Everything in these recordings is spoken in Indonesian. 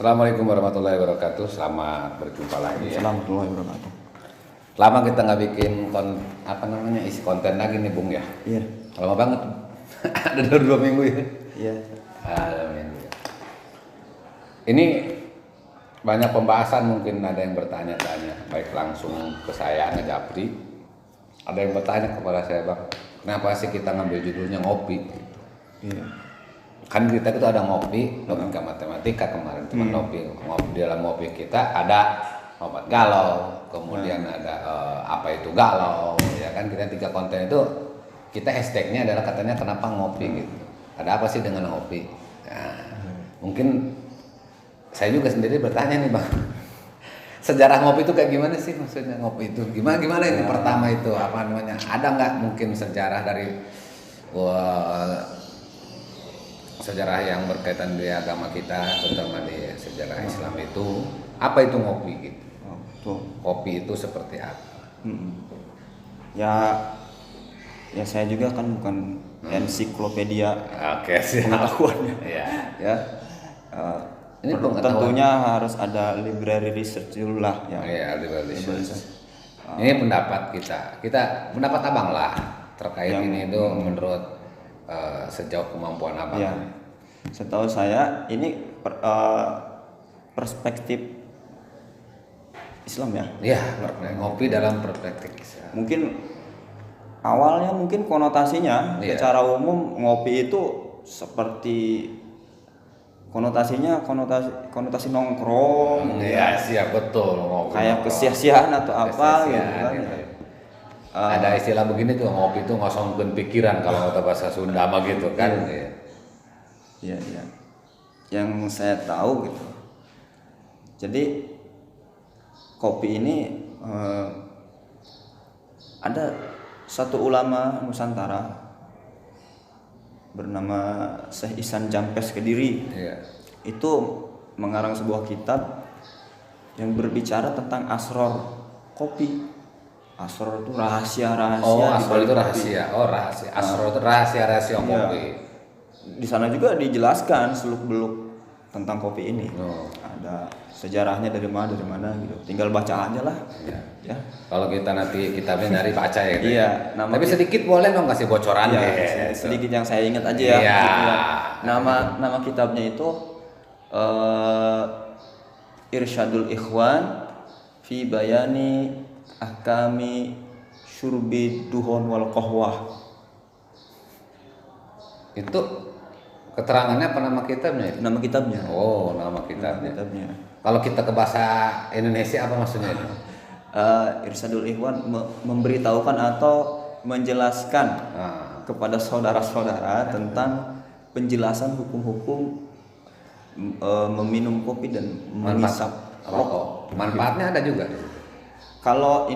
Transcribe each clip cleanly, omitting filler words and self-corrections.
Assalamualaikum warahmatullahi wabarakatuh. Selamat berjumpa lagi ya. Assalamualaikum warahmatullahi wabarakatuh. Lama kita nggak bikin isi konten lagi nih Bung ya. Iya. Lama banget. Ada 2 minggu ya. Iya. Ada minggu ya. Ini banyak pembahasan, mungkin ada yang bertanya-tanya, baik langsung ke saya Ngejapri. Ada yang bertanya kepada saya, Bang, kenapa sih kita ngambil judulnya ngopi? Iya. Kan kita itu ada ngopi, logika matematika kemarin teman ngopi dalam ngopi kita ada obat galau, kemudian ada apa itu galau, ya kan kita 3 konten itu kita hashtagnya adalah katanya kenapa ngopi gitu. Ada apa sih dengan ngopi? Nah, mungkin saya juga sendiri bertanya nih Bang, sejarah ngopi itu kayak gimana sih, maksudnya ngopi itu gimana ini pertama itu apa namanya? Ada nggak mungkin sejarah dari sejarah yang berkaitan di agama kita, terutama di sejarah Islam itu, apa itu ngopi gitu? Kopi itu seperti apa? Ya saya juga kan bukan ensiklopedia pengetahuannya. Ya. Ini tentunya harus ada library research dulu lah ya. Iya, library research. Ini pendapat kita pendapat Abang lah terkait ini itu menurut sejauh kemampuan Abang. Ya. Setahu saya ini perspektif Islam ya. Iya, ngopi dalam perspektif Islam. Mungkin awalnya konotasinya secara umum ngopi itu seperti konotasi nongkrong. Iya, siap betul ngopi. Kayak kesia-siaan atau apa gitu kan. Ada istilah begini tuh, ngopi itu ngosongkeun pikiran kalau kata bahasa Sunda mah gitu kan. Iya. Yang saya tahu gitu. Jadi kopi ini ada satu ulama Nusantara bernama Syekh Ihsan Jampes Kediri. Iya. Itu mengarang sebuah kitab yang berbicara tentang asror kopi. Asror itu rahasia-rahasia. Oh, asror itu rahasia. Oh, rahasia. Asror itu rahasia-rahasia kopi. Di sana juga dijelaskan seluk-beluk tentang kopi ini. Ada sejarahnya dari mana gitu. Tinggal baca aja lah. Ya. Kalau kita nanti kitabnya nyari baca ya. Iya. Tapi sedikit boleh dong kasih bocoran ya. Sedikit yang saya ingat aja ya. Iya. Gitu ya. Nama kitabnya itu Irsyadul Ikhwan fi Bayani Ahkami Syurbi Duhon wal Qahwah. Itu keterangannya apa nama kitabnya? Nama kitabnya. Oh, nama kitabnya. Kalau kita ke bahasa Indonesia apa maksudnya itu? Irsyadul Ikhwan memberitahukan atau menjelaskan kepada saudara-saudara tentang penjelasan hukum-hukum meminum kopi dan menghisap rokok. Manfaatnya ada juga. Kalau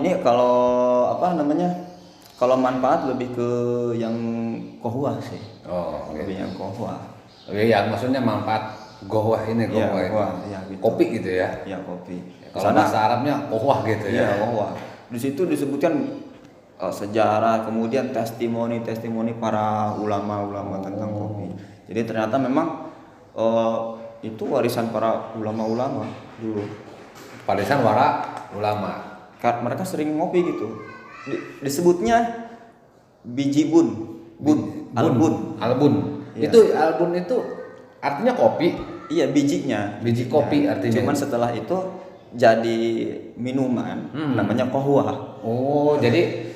manfaat lebih ke yang kohwah sih. Oh, lebih yang kohwah. Iya, maksudnya manfaat gohwah ini, gohwah itu. Ya, gitu. Kopi gitu ya. Iya, kopi. Kalau bahasa Arabnya kohwah gitu ya. Iya, kohwah. Di situ disebutkan sejarah, kemudian testimoni para ulama-ulama tentang kopi. Jadi ternyata memang itu warisan para ulama-ulama dulu. Warisan para ulama. Mereka sering ngopi gitu. Disebutnya biji albun. Ya. Itu albun itu artinya kopi. Iya, bijinya. Biji kopi artinya. Cuman setelah itu jadi minuman namanya kohwah. Oh, jadi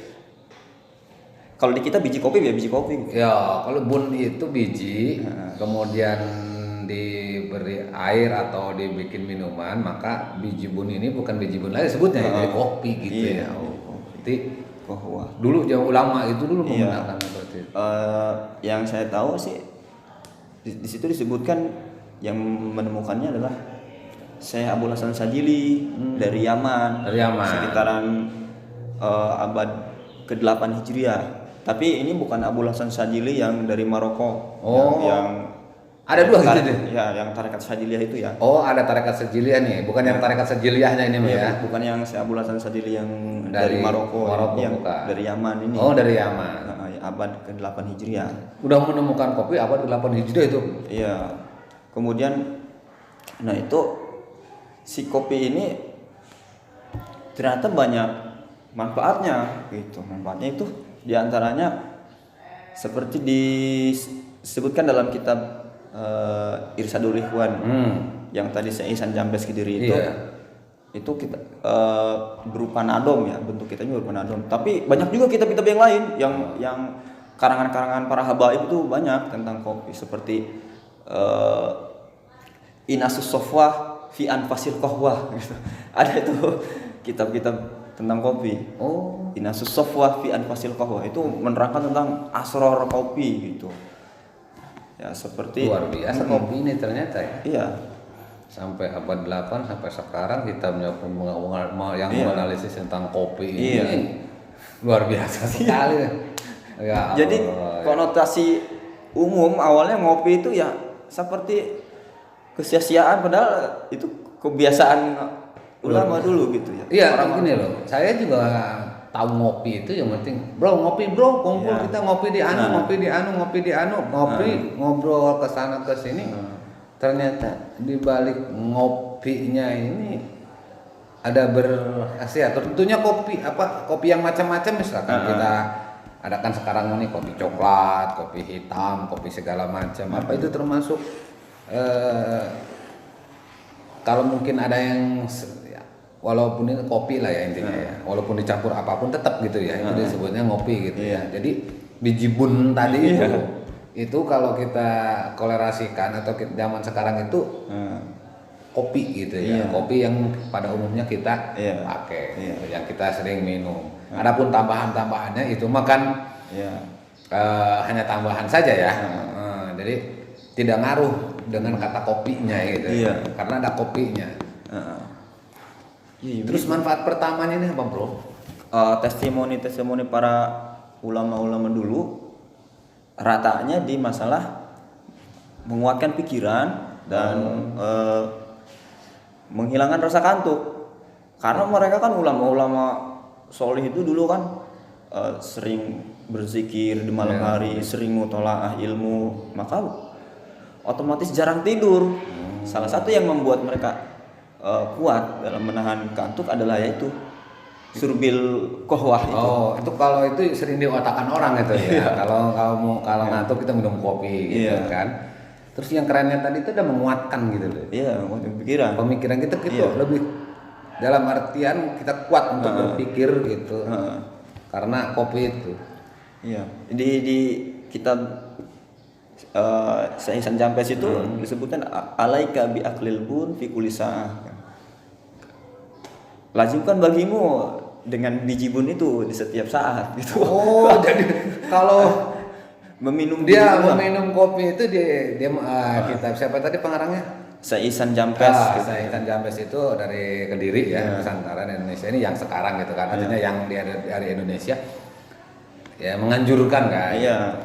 kalau di kita biji kopi ya biji kopi. Ya, kalau bun itu biji, kemudian diberi air atau dibikin minuman, maka biji bun ini bukan biji bun lagi sebutnya, jadi kopi gitu ya. Jadi kohwah. Dulu jauh ulama itu dulu menggunakan seperti itu. Yang saya tahu sih di situ disebutkan yang menemukannya adalah Syekh Abul Hasan Sajili dari Yaman. Sekitaran abad ke-8 Hijriah. Tapi ini bukan Abul Hasan Sajili yang dari Maroko. Yang ada 2 gitu deh. Ya, yang tarekat Sajiliyah itu ya. Oh, ada tarekat Sajiliyah nih, bukan yang tarekat Sajiliyahnya ini ya. Bukan yang Syekh Abul Hasan Sajili yang dari Maroko yang bukan. Dari Yaman ini. Oh, dari Yaman. Abad ke-8 Hijriah. Udah menemukan kopi abad ke-8 Hijriah itu. Iya. Kemudian Nah itu si kopi ini ternyata banyak manfaatnya gitu. Manfaatnya itu diantaranya seperti disebutkan dalam kitab Irsadul Ikhwan yang tadi saya Ihsan Jambes Kediri itu. Itu kita berupa nadom ya, bentuk kitanya berupa nadom. Tapi banyak juga kitab-kitab yang lain yang karangan-karangan para habaib itu banyak tentang kopi, seperti Inasus Sofwah fi Anfasil Qahwah gitu. Ada itu kitab-kitab tentang kopi. Inasus Sofwah fi Anfasil Qahwah itu menerangkan tentang asror kopi gitu. Ya seperti luar biasa kopi ini ternyata ya. Iya. Sampai abad 8 sampai sekarang kita yang menganalisis tentang kopi ini luar biasa sekali. Ya, jadi konotasi umum awalnya ngopi itu ya seperti kesia-siaan, padahal itu kebiasaan ulama dulu gitu ya. Iya, gini loh. Saya juga tahu ngopi itu yang penting, bro ngopi bro, kumpul kita ngopi di ngobrol ke sana ke sini. Ternyata di balik ngopinya ini ada berkhasiat. Tentunya kopi yang macam-macam, misalkan kita adakan sekarang ini kopi coklat, kopi hitam, kopi segala macam. Apa itu termasuk kalau mungkin ada yang walaupun ini kopi lah ya intinya ya, walaupun dicampur apapun tetap gitu ya, itu disebutnya ngopi gitu ya. Jadi biji bun tadi itu kalau kita kolerasikan atau zaman sekarang itu kopi gitu ya, kopi yang pada umumnya kita pakai, yang kita sering minum. Adapun tambahan-tambahannya itu mah kan hanya tambahan saja ya. Jadi tidak ngaruh dengan kata kopinya gitu ya, karena ada kopinya. Terus manfaat pertamanya ini apa bro? Testimoni para ulama-ulama dulu ratanya di masalah menguatkan pikiran dan menghilangkan rasa kantuk, karena mereka kan ulama-ulama solih itu dulu kan sering berzikir di malam hari, sering mutolaah ilmu, maka otomatis jarang tidur. Salah satu yang membuat mereka kuat dalam menahan kantuk adalah yaitu surbil kohwah itu. Itu kalau itu sering diotakkan orang itu ya. Kalau ngantuk kita minum kopi gitu kan. Terus yang kerennya tadi itu udah menguatkan gitu loh. Menguatkan pikiran. Pemikiran kita gitu lebih dalam artian kita kuat untuk berpikir gitu. Karena kopi itu. Di kitab Syekh Ihsan Jambes itu disebutkan alaika bi aklil bun fi kulli sa'ah. Lazimkan bagimu dengan biji bun itu di setiap saat gitu. Jadi kalau meminum kopi itu dia kitab siapa tadi pengarangnya? Syekh Ihsan Jambes. Syekh Ihsan Jambes itu dari Kediri ya, Nusantara Indonesia ini yang sekarang gitu kan. Artinya yang dari Indonesia ya menganjurkan kan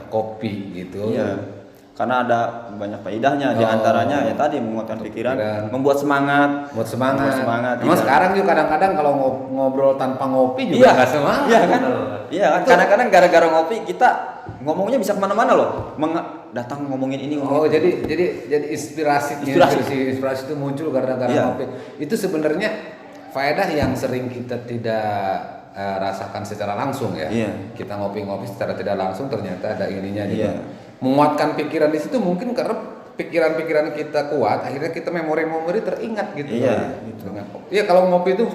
kopi gitu. Karena ada banyak faedahnya, di antaranya ya tadi menguatkan pikiran, membuat semangat. Emang sekarang juga kadang-kadang kalau ngobrol tanpa ngopi juga nggak semangat. Iya kan. Kadang-kadang gara-gara ngopi kita ngomongnya bisa kemana-mana loh. Datang ngomongin ini. Jadi inspirasi itu muncul gara-gara ngopi. Itu sebenarnya faedah yang sering kita tidak rasakan secara langsung ya. Kita ngopi-ngopi secara tidak langsung ternyata ada ininya juga. Menguatkan pikiran di situ mungkin karena pikiran-pikiran kita kuat, akhirnya kita memori-memori teringat gitu. Kalau ngopi itu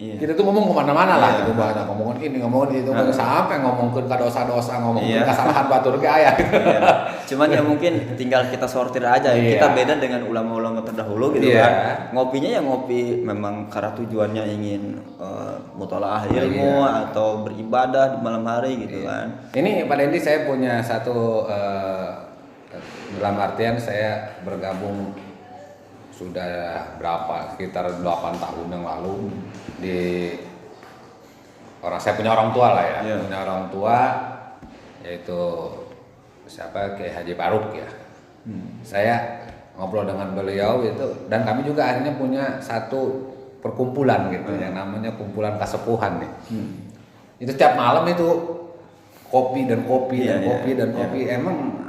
kita tuh ngomong kemana-mana lah gitu, banyak ngomongin ini ngomongin itu, sampai ngomongin ke dosa-dosa, ngomongin kesalahan batur ke ayah gitu. Cuman ya mungkin tinggal kita sortir aja. Kita beda dengan ulama-ulama terdahulu gitu kan. Ngopinya ya ngopi memang karena tujuannya ingin mutolaah ilmu atau beribadah di malam hari gitu kan. Ini Pak Dendi, saya punya satu dalam artian saya bergabung sudah sekitar 8 tahun yang lalu saya punya orang tua lah ya, punya orang tua yaitu siapa Kiai Haji Faruk ya. Saya ngobrol dengan beliau itu, dan kami juga akhirnya punya satu perkumpulan gitu yang namanya kumpulan kasepuhan nih. Itu setiap malam itu kopi dan kopi. Emang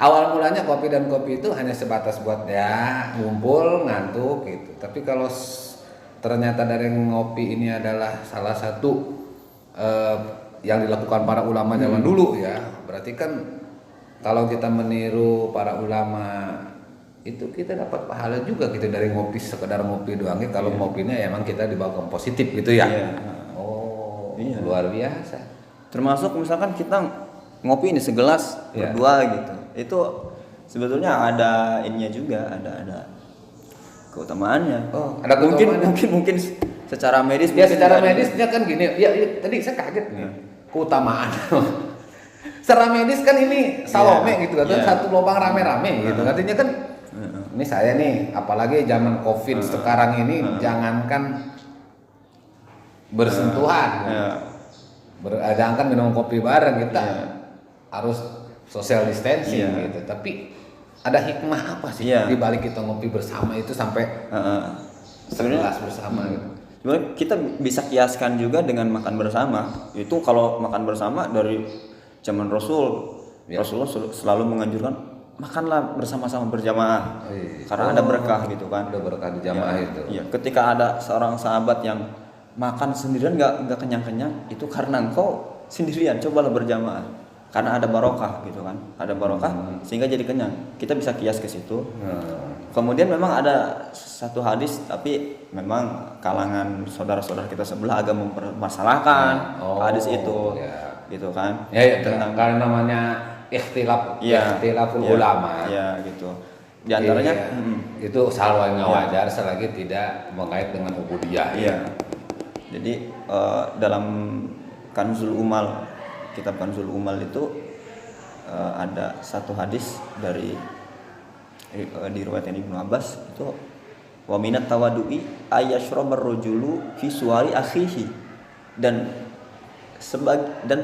awal mulanya kopi itu hanya sebatas buat ya ngumpul ngantuk gitu. Tapi kalau ternyata dari ngopi ini adalah salah satu yang dilakukan para ulama zaman dulu ya, berarti kan kalau kita meniru para ulama itu kita dapat pahala juga gitu dari ngopi, sekedar ngopi doang. Kalau ngopinya ya emang kita dibawa ke positif gitu ya. Oh, luar biasa. Termasuk misalkan kita ngopi ini segelas berdua gitu, itu sebetulnya ada ininya juga, ada keutamaannya. Ada keutamaannya. Mungkin secara medis. Ya secara medisnya kan gini. Ya tadi saya kaget nih. Keutamaan. Secara medis kan ini salome gitu kan, satu lubang rame-rame gitu. Artinya kan ini saya nih, apalagi zaman Covid sekarang ini, jangankan bersentuhan, jangankan minum kopi bareng, kita harus social distancing gitu. Tapi ada hikmah apa sih di balik kita ngopi bersama itu sampai segelas bersama gitu? Sebenarnya kita bisa kiaskan juga dengan makan bersama. Itu kalau makan bersama dari zaman Rasulullah selalu menganjurkan makanlah bersama-sama berjamaah, karena ada berkah gitu kan. Ada berkah di jamaah itu. Iya. Ketika ada seorang sahabat yang makan sendirian nggak kenyang-kenyang, itu karena engkau sendirian, cobalah berjamaah. Karena ada barokah gitu kan, ada barokah sehingga jadi kenyang. Kita bisa kias ke situ. Kemudian memang ada satu hadis, tapi memang kalangan saudara-saudara kita sebelah agak mempermasalahkan hadis itu, gitu kan. Tentang karena namanya ikhtilaful ulama. Iya gitu. Di antaranya itu selalu yang wajar selagi tidak mengait dengan ubudiyah. Iya. Jadi dalam Kanzul Umal, kitab Kanzul Umal itu ada satu hadis dari diriwayatkan Ibnu Abbas itu, wa minat tawadu'i ayyashrabar rajulu fi suwari akhihi, dan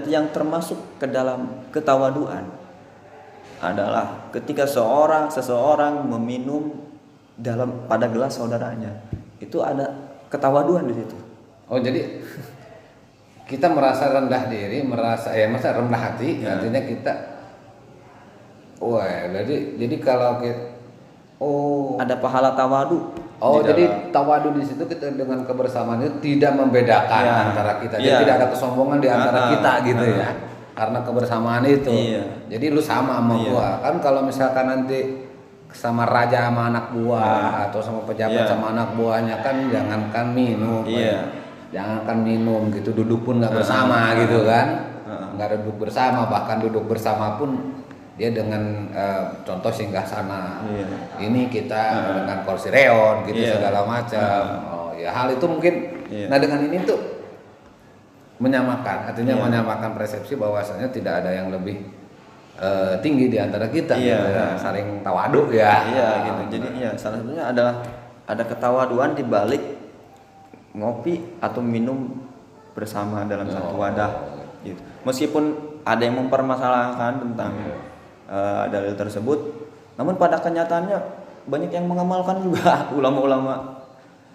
yang termasuk ke dalam ketawaduan adalah ketika seseorang meminum pada gelas saudaranya. Itu ada ketawaduan di situ. Oh, jadi kita merasa rendah diri, merasa rendah hati, artinya kita jadi kalau kita ada pahala tawadu. Jadi tawadu di situ kita dengan kebersamaan itu tidak membedakan antara kita. Jadi tidak ada kesombongan di antara kita gitu ya. Karena kebersamaan itu. Jadi lu sama gua. Kan kalau misalkan nanti sama raja sama anak buah atau sama pejabat sama anak buahnya kan jangankan minum. Jangankan minum gitu, duduk pun nggak bersama gitu kan. Nggak duduk bersama, bahkan duduk bersama pun dia dengan contoh singgah sana, ini kita dengan kursi reon gitu segala macam. Hal itu mungkin. Nah dengan ini tuh menyamakan, artinya menyamakan persepsi bahwasanya tidak ada yang lebih tinggi di antara kita, saling tawadu gitu. Jadi salah satunya adalah ada ketawaduan di balik ngopi atau minum bersama dalam satu wadah. Gitu. Meskipun ada yang mempermasalahkan tentang dalil tersebut, namun pada kenyataannya banyak yang mengamalkan juga ulama-ulama.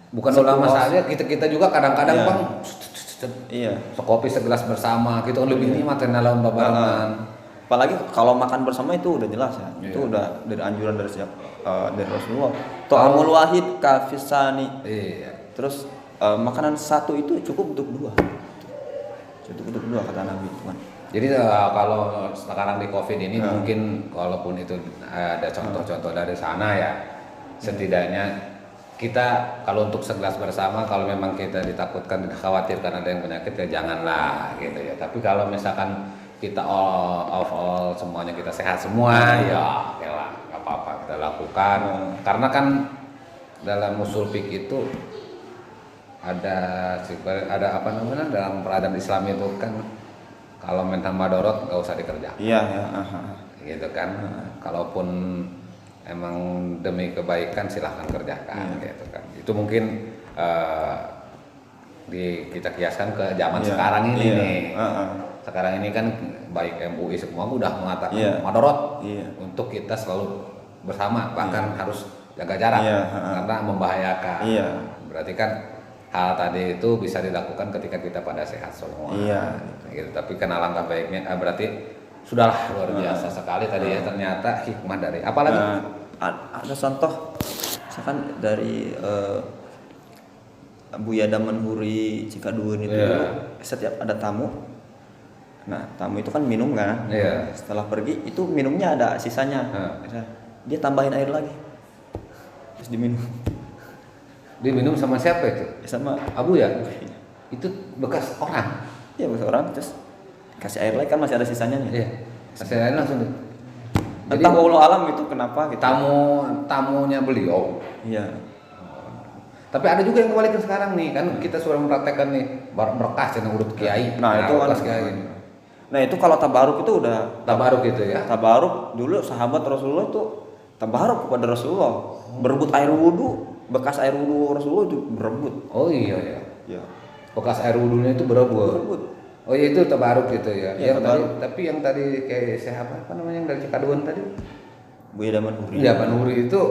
Bukan ulama saja, kita juga kadang-kadang bang sekopi segelas bersama gitu lebih nikmat karena lawan babarengan. Apalagi kalau makan bersama itu udah jelas ya. Itu udah dari anjuran dari Rasulullah. Ta'amul wahid kafisani. Terus makanan satu itu cukup untuk dua. Cukup untuk dua kata Nabi kan. Jadi kalau sekarang di Covid ini mungkin walaupun itu ada contoh-contoh dari sana ya, setidaknya kita kalau untuk segelas bersama, kalau memang kita ditakutkan, dikhawatirkan ada yang penyakit ya janganlah gitu ya. Tapi kalau misalkan kita all semuanya kita sehat semua ya oke lah, nggak apa-apa kita lakukan. Karena kan dalam usul fikih itu ada apa namanya dalam peradaban Islam itu kan kalau mentah madorot nggak usah dikerjakan. Gitu kan. Kalaupun emang demi kebaikan silahkan kerjakan gitu kan. Itu mungkin kita kiaskan ke zaman sekarang ini nih. Sekarang ini kan baik MUI semua udah mengatakan madorot untuk kita selalu bersama, bahkan harus jaga jarak karena membahayakan. Berarti kan hal tadi itu bisa dilakukan ketika kita pada sehat semua. Gitu. Tapi kan alangkah baiknya berarti Sudahlah luar biasa sekali tadi ya, ternyata hikmah dari apalagi ada contoh misalkan dari Buya Damanhuri Cikadun itu dulu, setiap ada tamu, nah tamu itu kan minum kan, setelah pergi itu minumnya ada sisanya, dia tambahin air lagi terus diminum sama siapa itu? sama Abu ya? Itu bekas orang? Iya bekas orang, terus kasih air lagi kan masih ada sisanya nih. Iya, kasih air langsung. Jadi wallahu alam itu kenapa gitu. Tamunya beliau. Iya. Tapi ada juga yang kebalikan sekarang nih, kan kita sudah mempraktekkan nih berkah yang urut kiai. Nah itu bekas kiai. Nah itu kalau tabaruk itu udah Tabaruk gitu ya. Tabaruk dulu sahabat Rasulullah itu tabaruk kepada Rasulullah, berebut air wudu, bekas air wudu Rasulullah itu berebut. Oh iya ya. Iya. Bekas air wudunya itu berebut. Oh iya itu tabaruk gitu ya. Iya, Tapi yang tadi kayak siapa namanya yang dari Cikadun tadi? Buya Damanhuri. Iya, Damanhuri itu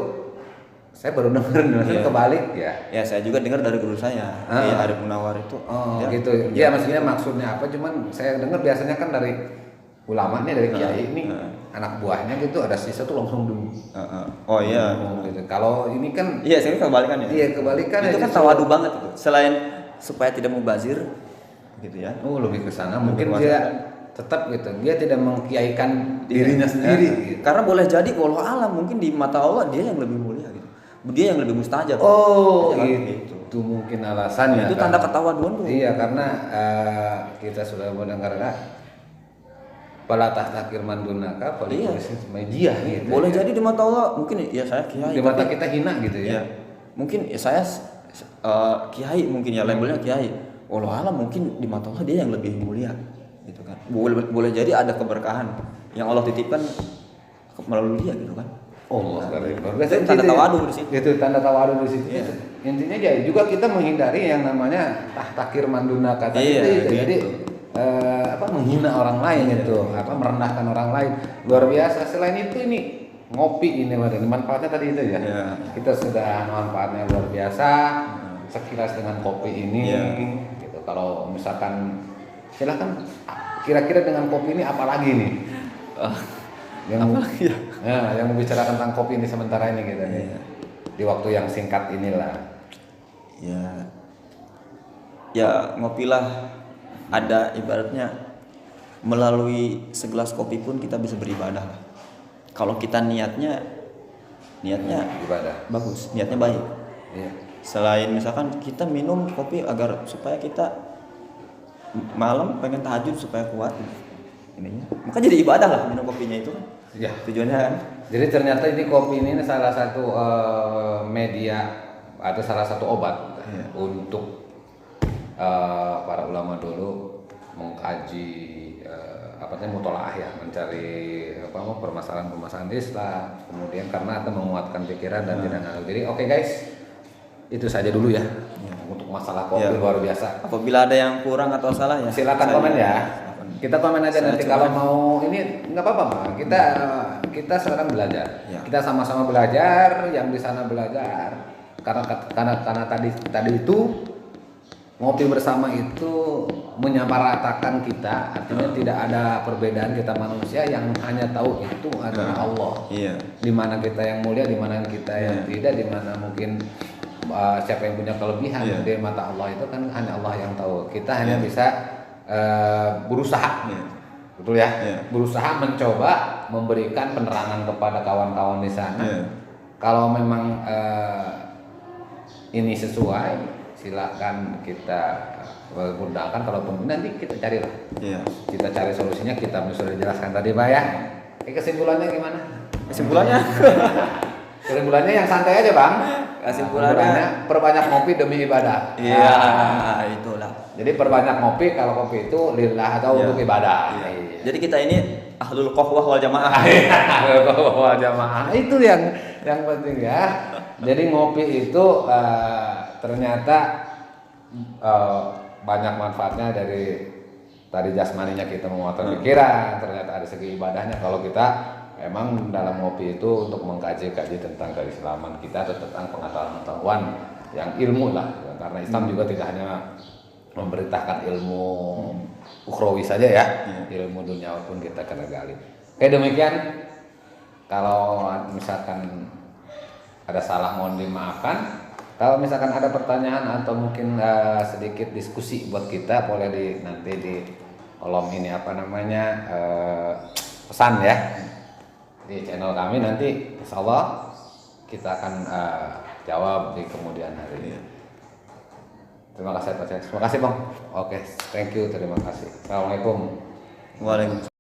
saya baru dengar maksudnya kebalik ya. Ya saya juga dengar dari guru saya, Arif Munawar itu. Oh ya, gitu. Ya maksudnya apa? Cuman saya dengar biasanya kan dari ulama nih, dari kiai ini anak buahnya gitu ada sisa tuh langsung dulu. Oh iya. Gitu. Kalau ini kan saya kebalikan ya. Iya kebalikan. Itu kan tawadu banget itu. Selain supaya tidak mubazir gitu ya. Oh lebih ke sana. Mungkin dia tetap gitu. Dia tidak mengkiaikan dirinya sendiri. Gitu. Karena boleh jadi walau alam mungkin di mata Allah dia yang lebih mulia gitu. Dia yang lebih mustajab. Oh gitu. Itu mungkin alasannya. Itu tanda ketawaduan tuh. Iya karena kita sudah mendengar pala tahtakir mandunaka polisi media gitu. Boleh jadi di mata Allah mungkin ya saya kiai. Di mata kita hina gitu ya. Mungkin ya saya kiai mungkin ya labelnya kiai. Walau alam mungkin di mata Allah dia yang lebih mulia gitu kan. Boleh jadi ada keberkahan yang Allah titipkan melalui dia gitu kan. Allah itu tanda tawadu di situ. Itu tanda tawadu di situ. Intinya ya juga kita menghindari yang namanya tahtakir mandunaka itu. Jadi menghina orang lain itu, merendahkan orang lain. Luar biasa. Selain itu ini ngopi ini manfaatnya tadi itu ya. Kita sudah manfaatnya luar biasa. Sekilas dengan kopi ini gitu. Kalau misalkan silakan kira-kira dengan kopi ini apa lagi nih? Yang membicarakan tentang kopi ini sementara ini gitu nih. Di waktu yang singkat inilah. Ya ngopilah, ada ibaratnya melalui segelas kopi pun kita bisa beribadah lah. Kalau kita niatnya ibadah bagus, niatnya baik. Selain misalkan kita minum kopi agar supaya kita malam pengen tahajud supaya kuat ininya, maka jadi ibadah lah minum kopinya itu kan. Tujuannya kan. Jadi ternyata ini kopi ini salah satu media atau salah satu obat untuk para ulama dulu mengkaji mutolaah ya, mencari permasalahan Islam, kemudian karena itu menguatkan pikiran dan tidak ngaruh. Jadi oke guys, itu saja dulu ya untuk masalah kopi luar biasa. Apabila ada yang kurang atau salah ya silakan komen ya. Kita komen aja nanti kalau mau ini nggak apa-apa Pak. Kita sekarang belajar. Kita sama-sama belajar, yang di sana belajar. Karena tadi itu ngopi bersama itu menyamaratakan kita, artinya tidak ada perbedaan kita manusia, yang hanya tahu itu adalah Allah. Di mana kita yang mulia, di mana kita yang tidak, di mana mungkin siapa yang punya kelebihan di mata Allah itu kan hanya Allah yang tahu. Kita hanya bisa berusaha, betul ya, berusaha mencoba memberikan penerangan kepada kawan-kawan di sana. Kalau memang ini sesuai, silakan kita gunakan. Kalaupun nanti kita carilah, kita cari solusinya. Kita sudah dijelaskan tadi Pak ya. Kesimpulannya gimana? Kesimpulannya yang santai aja Bang. Kesimpulannya perbanyak ngopi demi ibadah. Itulah. Jadi perbanyak ngopi, kalau kopi itu lillah atau untuk ibadah. Jadi kita ini ahlul qahwah wal jamaah. Ahlul qahwah wal jamaah itu yang penting ya. Jadi ngopi itu ternyata banyak manfaatnya. Dari tadi jasmaninya kita menguatkan pikiran, ternyata ada segi ibadahnya kalau kita emang dalam ngopi itu untuk mengkaji-kaji tentang keislaman kita atau tentang pengetahuan yang ilmu lah, karena Islam juga tidak hanya memberitakan ilmu ukhrawi saja ya, ilmu dunia pun kita kena gali. Oke, demikian. Kalau misalkan ada salah mohon dimaafkan. Kalau misalkan ada pertanyaan atau mungkin sedikit diskusi buat kita, boleh nanti di kolom ini pesan ya di channel kami, nanti insya Allah kita akan jawab di kemudian hari. Terima kasih Pak. Terima kasih Bang. Oke, thank you, terima kasih. Assalamualaikum. Waalaikumsalam.